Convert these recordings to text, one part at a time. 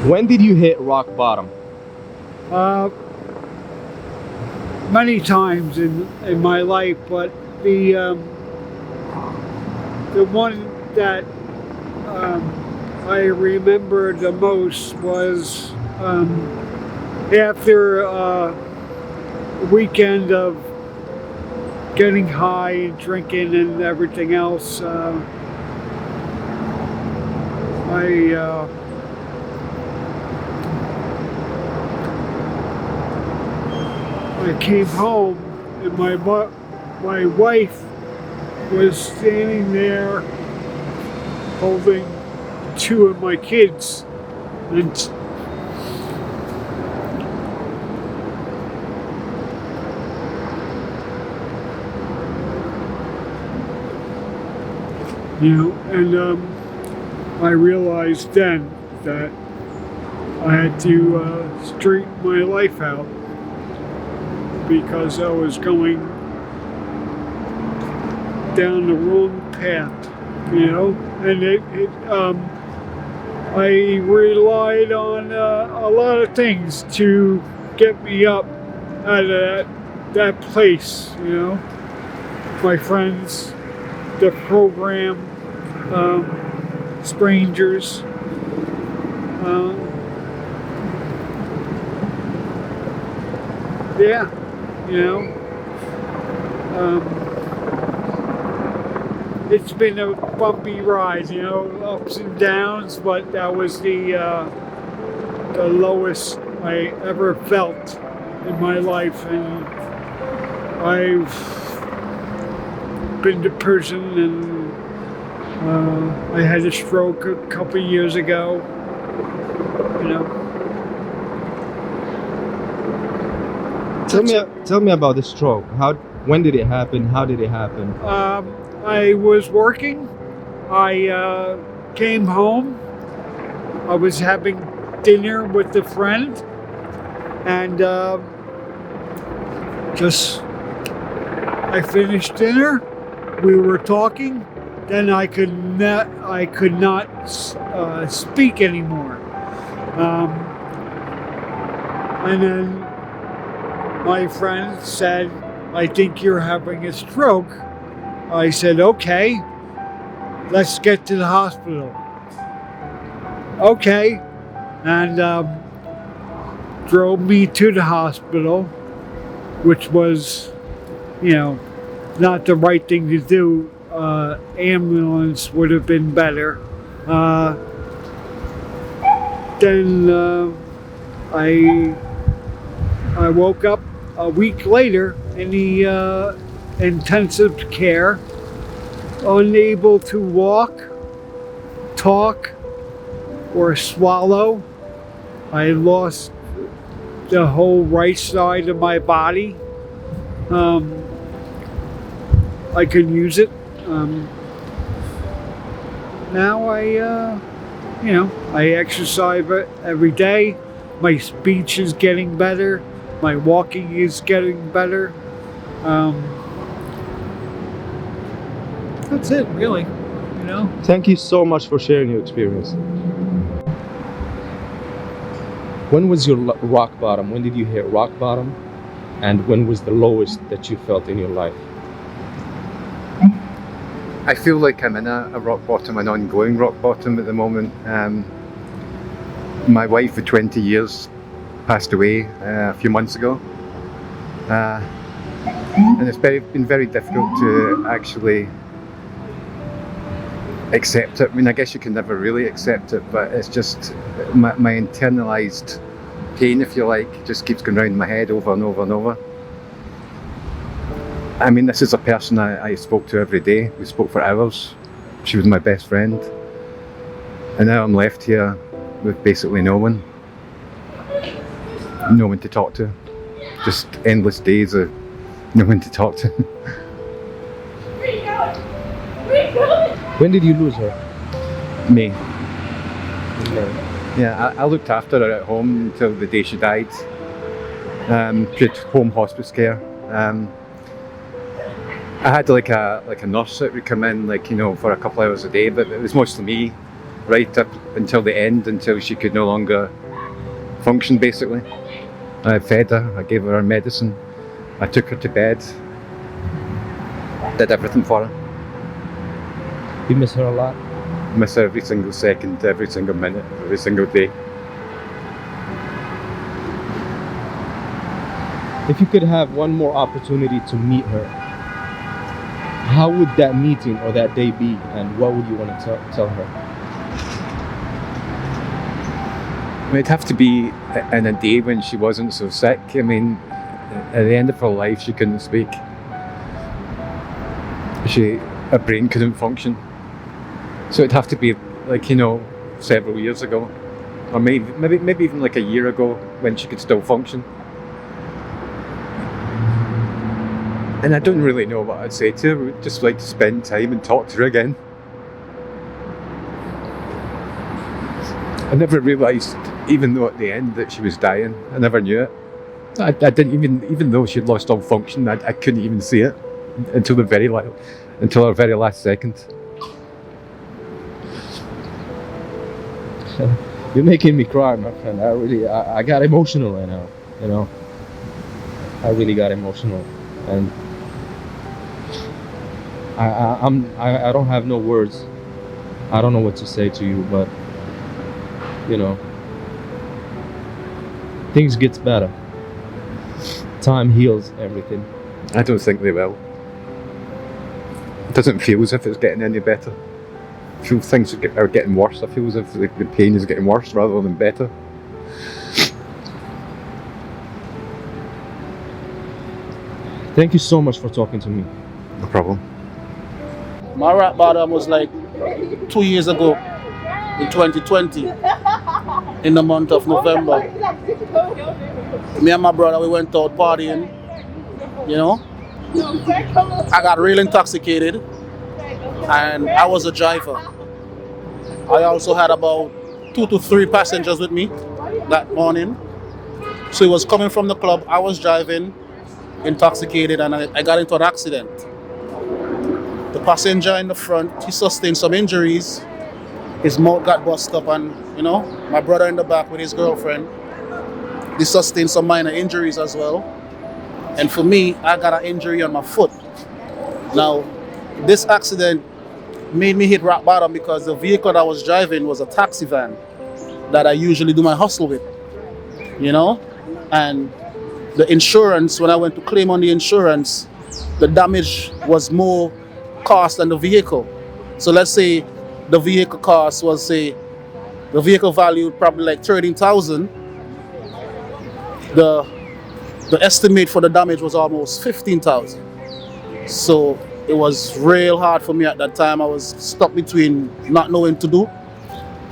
When did you hit rock bottom? Uh, Many times in my life, but the one that I remember the most was after a weekend of getting high and drinking and everything else. I came home and my wife was standing there holding two of my kids, and I realized then that I had to straighten my life out, because I was going down the wrong path, and I relied on a lot of things to get me up out of that place, my friends, the program, strangers, yeah. It's been a bumpy ride, ups and downs, but that was the lowest I ever felt in my life, and I've been to prison, and I had a stroke a couple years ago, Tell me about the stroke. When did it happen? How did it happen? I was working. I came home. I was having dinner with a friend, and I finished dinner. We were talking. Then I could not speak anymore. And then my friend said, "I think you're having a stroke." I said, "Okay, let's get to the hospital." Okay, and drove me to the hospital, which was, not the right thing to do. Ambulance would have been better. Then I woke up a week later in the intensive care, unable to walk, talk, or swallow. I lost the whole right side of my body. I could use it. Now I exercise every day. My speech is getting better. My walking is getting better. That's it, really. Thank you so much for sharing your experience. When was your rock bottom? When did you hit rock bottom? And when was the lowest that you felt in your life? I feel like I'm in a rock bottom, an ongoing rock bottom at the moment. My wife for 20 years passed away a few months ago. And it's been very difficult to actually accept it. I mean, I guess you can never really accept it, but it's just my internalized pain, if you like, just keeps going round in my head over and over and over. I mean, this is a person I spoke to every day. We spoke for hours. She was my best friend. And now I'm left here with basically no one. No one to talk to. Just endless days of no one to talk to. When did you lose her? Me. Okay. Yeah, I looked after her at home until the day she died. She had home hospice care. I had like a nurse that would come in, for a couple of hours a day, but it was mostly me. right up until the end, until she could no longer function, basically. I fed her, I gave her medicine, I took her to bed, did everything for her. You miss her a lot? Miss her every single second, every single minute, every single day. If you could have one more opportunity to meet her, how would that meeting or that day be, and what would you want to tell her? I mean, it'd have to be in a day when she wasn't so sick. I mean, at the end of her life, she couldn't speak. Her brain couldn't function. So it'd have to be like, you know, several years ago, or maybe even like a year ago when she could still function. And I don't really know what I'd say to her. I would just like to spend time and talk to her again. I never realised, even though at the end that she was dying, I never knew it. I didn't even though she'd lost all function, I couldn't even see it until her very last second. You're making me cry, my friend. I got emotional right now. You know, I really got emotional, and I don't have no words. I don't know what to say to you, but you know, things gets better. Time heals everything. I don't think they will. It doesn't feel as if it's getting any better. I feel things are getting worse. I feel as if the pain is getting worse rather than better. Thank you so much for talking to me. No problem. My rock bottom was like 2 years ago, in 2020, in the month of November. Me and my brother, we went out partying, you know. I got real intoxicated, and I was a driver. I also had about 2 to 3 passengers with me that morning. So he was coming from the club, I was driving, intoxicated, and I got into an accident. The passenger in the front, he sustained some injuries. His mouth got busted up, and you know, my brother in the back with his girlfriend, they sustained some minor injuries as well. And for me, I got an injury on my foot. Now, this accident made me hit rock bottom because the vehicle that I was driving was a taxi van that I usually do my hustle with, you know? And the insurance, when I went to claim on the insurance, the damage was more cost than the vehicle. So let's say the vehicle cost was, say, the vehicle value probably like 13,000. The estimate for the damage was almost 15,000. So it was real hard for me at that time. I was stuck between not knowing to do,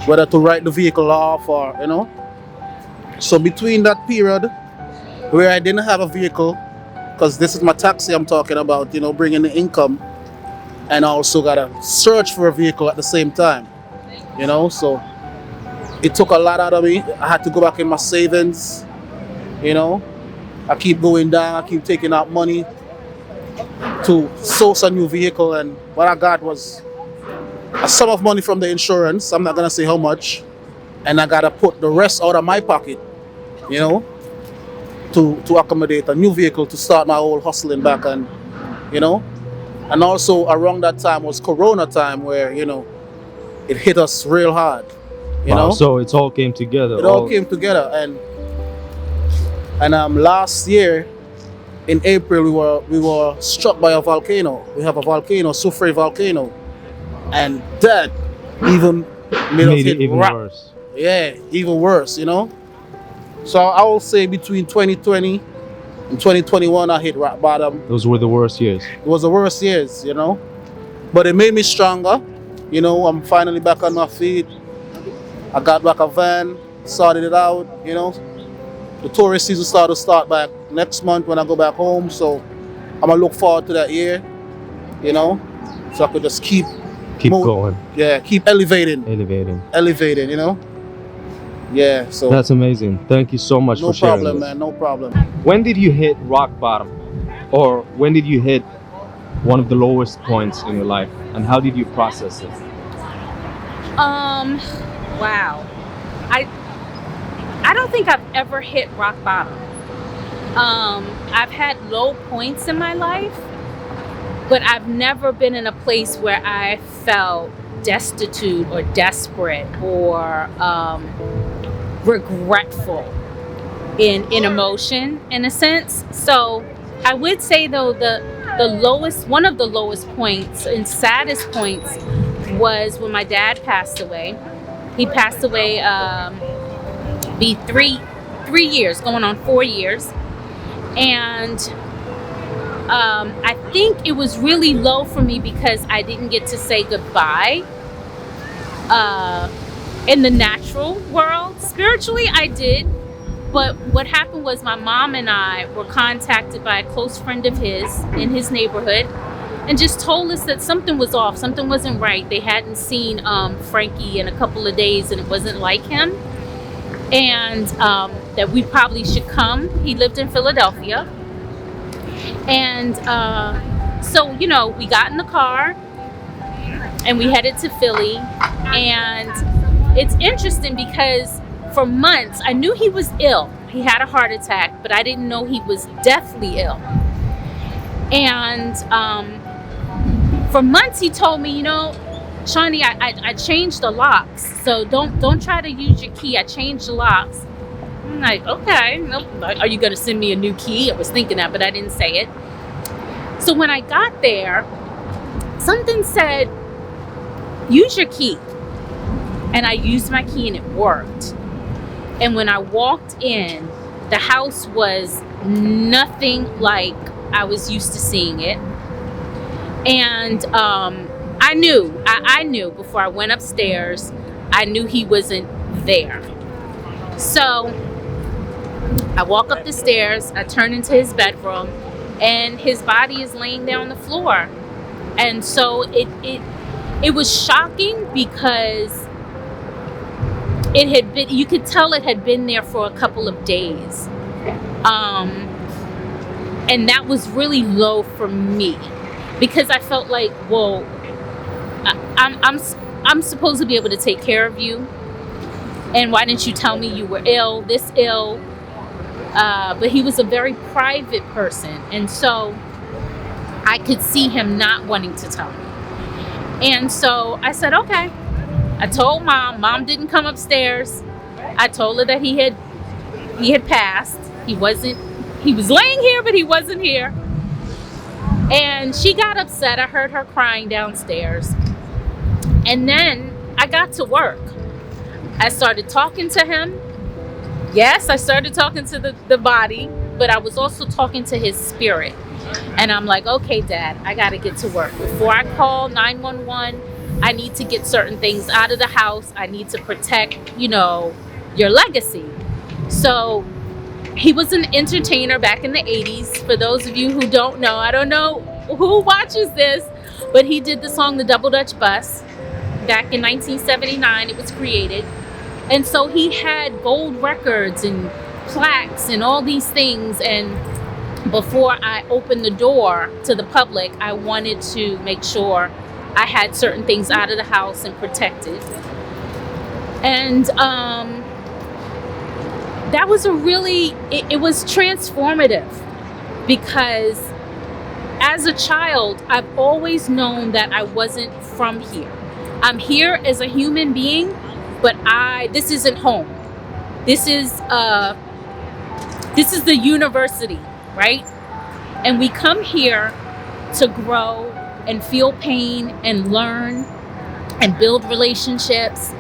whether to write the vehicle off or, you know. So between that period where I didn't have a vehicle, because this is my taxi I'm talking about, you know, bringing the income, and I also gotta search for a vehicle at the same time, you know. So it took a lot out of me. I had to go back in my savings, you know. I keep going down, I keep taking out money to source a new vehicle, and what I got was a sum of money from the insurance. I'm not gonna say how much, and I gotta put the rest out of my pocket, you know, to accommodate a new vehicle to start my whole hustling back. And you know, and also around that time was Corona time, where, you know, it hit us real hard, you know. So it all came together. It all came together, and last year in April we were struck by a volcano. We have a volcano, Soufrière volcano, and that even made us hit even rock. worse. Yeah, even worse, you know. So I will say between 2020 and 2021, I hit rock bottom. Those were the worst years. It was the worst years, you know, but it made me stronger. You know, I'm finally back on my feet. I got back a van, sorted it out, you know. The tourist season start back next month when I go back home, so I'm gonna look forward to that year, you know, so I could just keep going. Yeah, keep elevating, you know. Yeah, so That's amazing. Thank you so much no for sharing problem, this. man, no problem. When did you hit rock bottom, or when did you hit one of the lowest points in your life, and how did you process it? Wow. I I don't think I've ever hit rock bottom. I've had low points in my life, but I've never been in a place where I felt destitute or desperate or regretful in emotion, in a sense. So I would say though the lowest, one of the lowest points and saddest points was when my dad passed away. He passed away be 3 years, going on 4 years, and I think it was really low for me because I didn't get to say goodbye in the natural world. Spiritually, I did. But what happened was my mom and I were contacted by a close friend of his in his neighborhood and just told us that something was off, something wasn't right. They hadn't seen Frankie in a couple of days and it wasn't like him. And that we probably should come. He lived in Philadelphia. And so, you know, we got in the car and we headed to Philly. And it's interesting because for months, I knew he was ill. He had a heart attack, but I didn't know he was deathly ill. And for months, he told me, you know, Shawnee, I changed the locks, so don't try to use your key. I changed the locks. I'm like, okay, nope. Are you gonna send me a new key? I was thinking that, but I didn't say it. So when I got there, something said, use your key. And I used my key and it worked. And when I walked in, the house was nothing like I was used to seeing it. And I knew before I went upstairs, I knew he wasn't there. So I walk up the stairs, I turn into his bedroom, and his body is laying there on the floor. And so it was shocking because it had been, you could tell it had been there for a couple of days. And that was really low for me because I felt like, well, I'm supposed to be able to take care of you. And why didn't you tell me you were ill, this ill? But he was a very private person. And so I could see him not wanting to tell me. And so I said, okay. I told mom. Mom didn't come upstairs. I told her that he had passed. He was laying here, but he wasn't here. And she got upset. I heard her crying downstairs. And then I got to work. I started talking to him. Yes, I started talking to the body, but I was also talking to his spirit. And I'm like, okay, Dad, I got to get to work. Before I call 911, I need to get certain things out of the house. I need to protect, you know, your legacy. So he was an entertainer back in the 80s. For those of you who don't know, I don't know who watches this, but he did the song The Double Dutch Bus back in 1979. It was created. And so he had gold records and plaques and all these things. And before I opened the door to the public, I wanted to make sure I had certain things out of the house and protected. And that was it was transformative because as a child, I've always known that I wasn't from here. I'm here as a human being, but this isn't home. This is the university, right? And we come here to grow and feel pain and learn and build relationships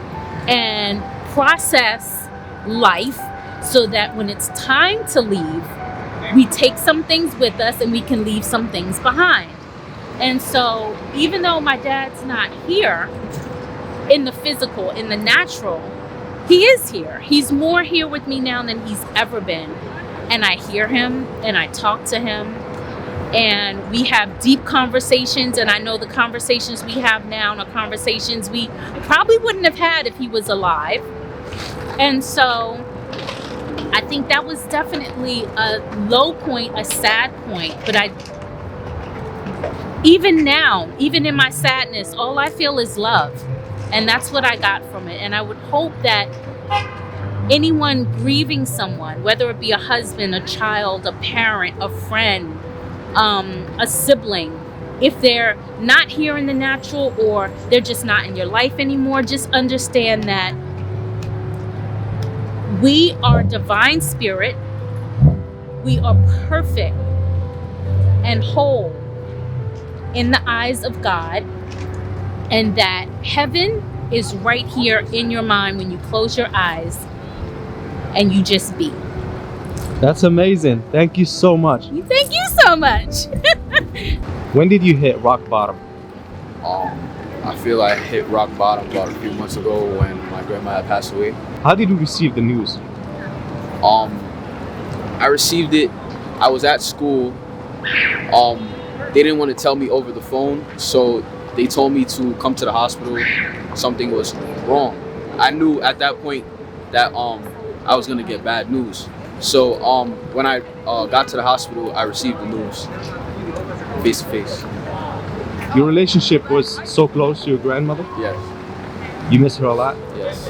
and process life so that when it's time to leave, we take some things with us and we can leave some things behind. And so even though my dad's not here in the physical, in the natural, he is here. He's more here with me now than he's ever been. And I hear him and I talk to him and we have deep conversations. And I know the conversations we have now are conversations we probably wouldn't have had if he was alive. And so I think that was definitely a low point, a sad point. But even now, even in my sadness, all I feel is love. And that's what I got from it. And I would hope that anyone grieving someone, whether it be a husband, a child, a parent, a friend, a sibling, if they're not here in the natural or they're just not in your life anymore, just understand that we are divine spirit. We are perfect and whole in the eyes of God, and that heaven is right here in your mind when you close your eyes and you just be. That's amazing. Thank you so much. Thank you so much. When did you hit rock bottom? I feel I hit rock bottom about a few months ago when my grandma had passed away. How did you receive the news? I received it. I was at school. They didn't want to tell me over the phone, so they told me to come to the hospital. Something was wrong. I knew at that point that I was gonna get bad news. So when I got to the hospital, I received the news face to face. Your relationship was so close to your grandmother? Yes, You miss her a lot? yes.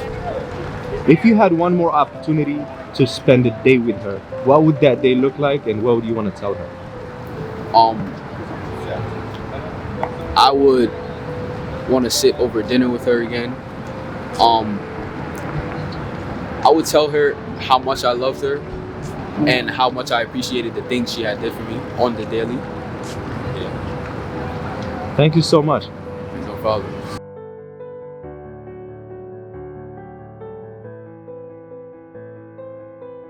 If you had one more opportunity to spend a day with her, what would that day look like and what would you want to tell her? I would want to sit over dinner with her again. I would tell her how much I loved her and how much I appreciated the things she had did for me on the daily. Thank you so much. No problem.